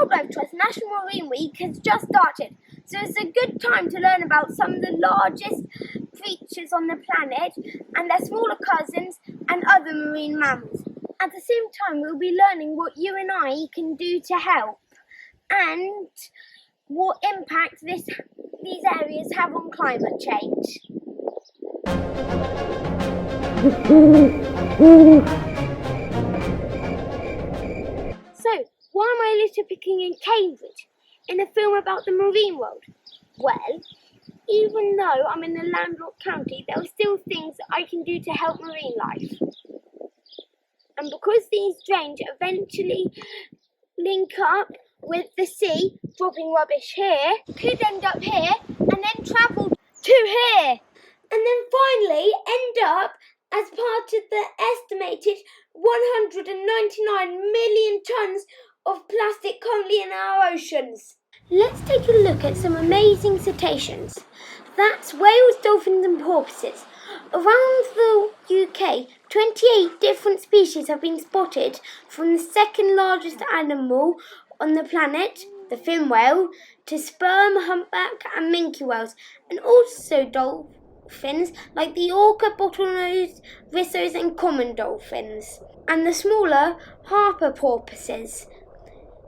Wildlife Trust National Marine Week has just started, so it's a good time to learn about some of the largest creatures on the planet and their smaller cousins and other marine mammals. At the same time, we'll be learning what you and I can do to help and what impact these areas have on climate change. So, why am I litter-picking in Cambridge in a film about the marine world? Well, even though I'm in a landlocked county, there are still things I can do to help marine life. And because these drains eventually link up with the sea, dropping rubbish here, could end up here and then travel to here. And then finally end up as part of the estimated 199 million tonnes of plastic currently in our oceans. Let's take a look at some amazing cetaceans. That's whales, dolphins and porpoises. Around the UK, 28 different species have been spotted, from the second largest animal on the planet, the fin whale, to sperm, humpback and minke whales, and also dolphins like the orca, bottlenose, rissos and common dolphins, and the smaller harper porpoises.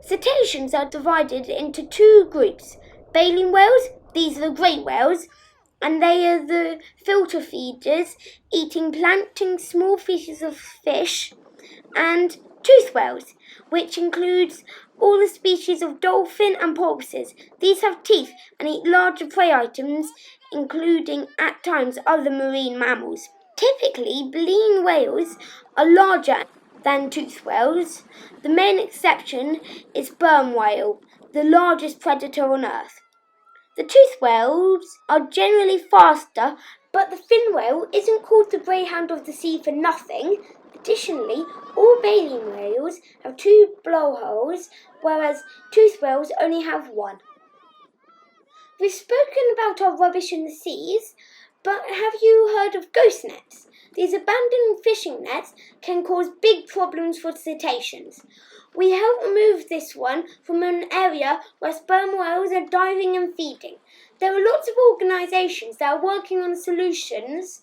Cetaceans are divided into two groups: baleen whales, these are the great whales, and they are the filter feeders, eating plankton, small species of fish, and toothed whales, which includes all the species of dolphin and porpoises. These have teeth and eat larger prey items, including at times other marine mammals. Typically, baleen whales are larger than toothed whales. The main exception is sperm whale, the largest predator on Earth. The toothed whales are generally faster, but the fin whale isn't called the greyhound of the sea for nothing. Additionally, all baleen whales have two blowholes, whereas toothed whales only have one. We've spoken about our rubbish in the seas, but have you heard of ghost nets? These abandoned fishing nets can cause big problems for cetaceans. We help remove this one from an area where sperm whales are diving and feeding. There are lots of organisations that are working on solutions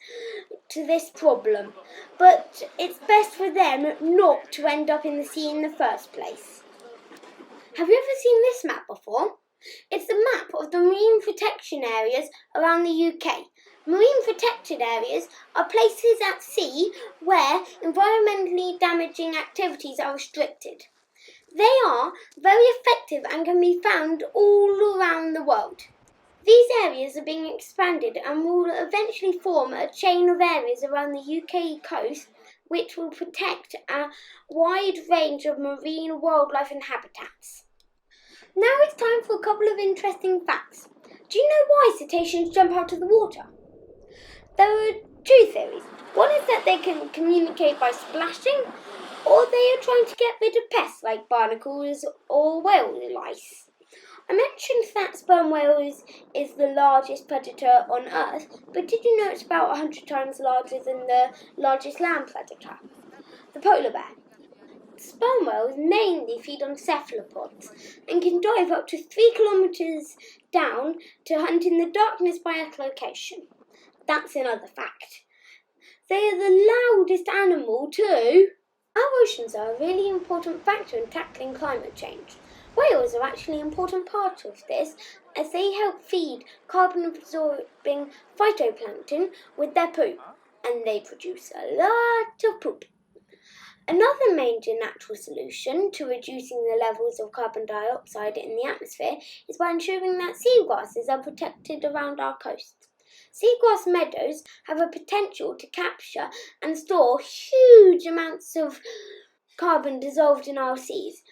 to this problem, but it's best for them not to end up in the sea in the first place. Have you ever seen this map before? It's the map of the marine protection areas around the UK. Marine protected areas are places at sea where environmentally damaging activities are restricted. They are very effective and can be found all around the world. These areas are being expanded and will eventually form a chain of areas around the UK coast which will protect a wide range of marine wildlife and habitats. Now it's time for a couple of interesting facts. Do you know why cetaceans jump out of the water? There are two theories. One is that they can communicate by splashing, or they are trying to get rid of pests like barnacles or whale lice. I mentioned that sperm whales is the largest predator on Earth, but did you know it's about 100 times larger than the largest land predator, the polar bear? Sperm whales mainly feed on cephalopods and can dive up to 3 kilometres down to hunt in the darkness by echolocation. That's another fact. They are the loudest animal too. Our oceans are a really important factor in tackling climate change. Whales are actually an important part of this as they help feed carbon-absorbing phytoplankton with their poop, and they produce a lot of poop. Another major natural solution to reducing the levels of carbon dioxide in the atmosphere is by ensuring that seagrasses are protected around our coasts. Seagrass meadows have a potential to capture and store huge amounts of carbon dissolved in our seas.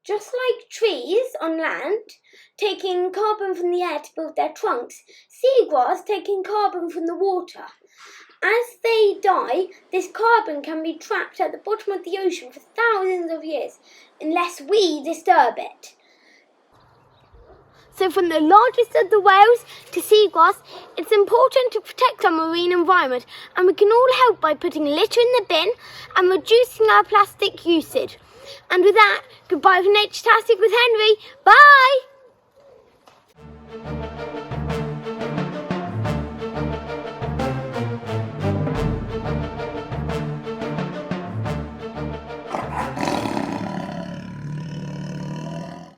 Just like trees on land taking carbon from the air to build their trunks, seagrass taking carbon from the water. As they die, this carbon can be trapped at the bottom of the ocean for thousands of years, unless we disturb it. So from the largest of the whales to seagrass, it's important to protect our marine environment, and we can all help by putting litter in the bin and reducing our plastic usage. And with that, goodbye from Naturetastic with Henry. Bye!